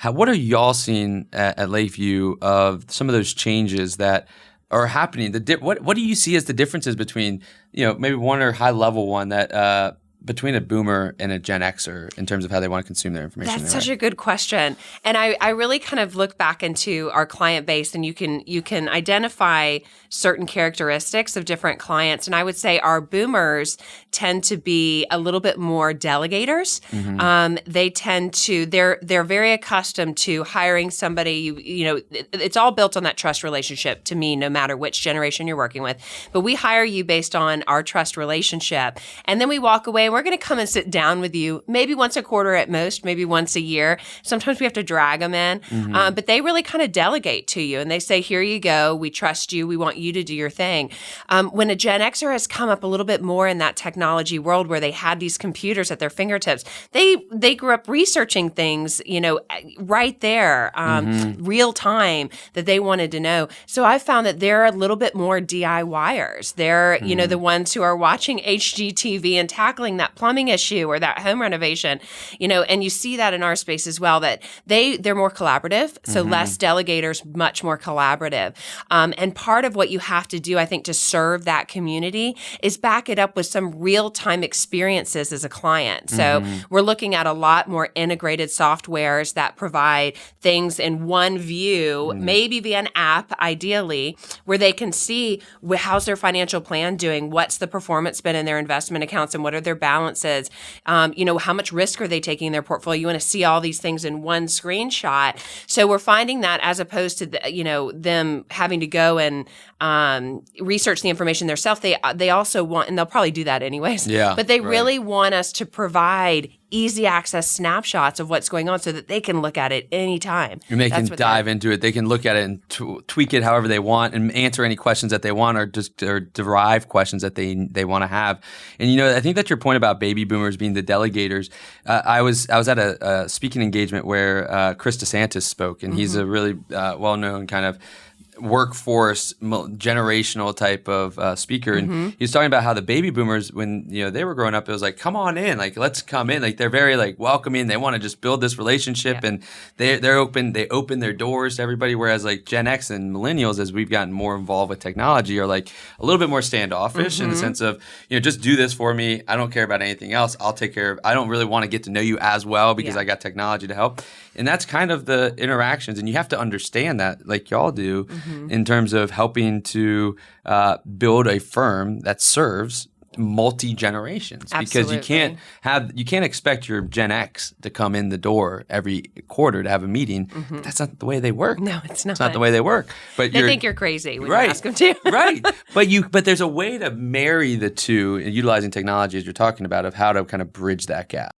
What are y'all seeing at Lakeview of some of those changes that are happening? What do you see as the differences between, maybe one or high level one that between a boomer and a Gen Xer in terms of how they want to consume their information? That's such a good question. And I really kind of look back into our client base, and you can identify certain characteristics of different clients. And I would say our boomers tend to be a little bit more delegators. They tend to, they're very accustomed to hiring somebody, it's all built on that trust relationship to me, no matter which generation you're working with. But we hire you based on our trust relationship. And then we walk away, and we're going to come and sit down with you maybe once a quarter at most, maybe once a year. Sometimes we have to drag them in. But they really kind of delegate to you, and they say, here you go. We trust you. We want you to do your thing. When a Gen Xer has come up a little bit more in that technology world where they had these computers at their fingertips, they grew up researching things, right there, real time, that they wanted to know. So I found that they're a little bit more DIYers. They're, the ones who are watching HGTV and tackling that plumbing issue or that home renovation, and you see that in our space as well, that they're more collaborative. So less delegators, much more collaborative. And part of what you have to do, I think, to serve that community is back it up with some real-time experiences as a client. So we're looking at a lot more integrated softwares that provide things in one view, maybe via an app, ideally, where they can see how's their financial plan doing, what's the performance been in their investment accounts, and what are their balances, how much risk are they taking in their portfolio. You want to see all these things in one screenshot. So we're finding that as opposed to them having to go and research the information themselves, they also want, and they'll probably do that anyways, but they really want us to provide easy access snapshots of what's going on so that they can look at it anytime. And they can dive into it. They can look at it and tweak it however they want and answer any questions that they want, or just derive questions that they want to have. And, I think that your point about baby boomers being the delegators, I was at a speaking engagement where Chris DeSantis spoke, and he's a really well-known kind of workforce generational type of speaker, and he was talking about how the baby boomers, when they were growing up, it was like, come on in, like let's come in, like they're very like welcoming, they want to just build this relationship, and they're open, they open their doors to everybody, whereas like Gen X and millennials, as we've gotten more involved with technology, are like a little bit more standoffish in the sense of just do this for me, I don't care about anything else, I'll take care of, I don't really want to get to know you as well because I got technology to help. And that's kind of the interactions, and you have to understand that, like y'all do, in terms of helping to build a firm that serves multi-generations. Because you can't expect your Gen X to come in the door every quarter to have a meeting. That's not the way they work. No, it's not. It's not the way they work. But they think you're crazy when you ask them to. Right. But there's a way to marry the two, utilizing technology, as you're talking about, of how to kind of bridge that gap.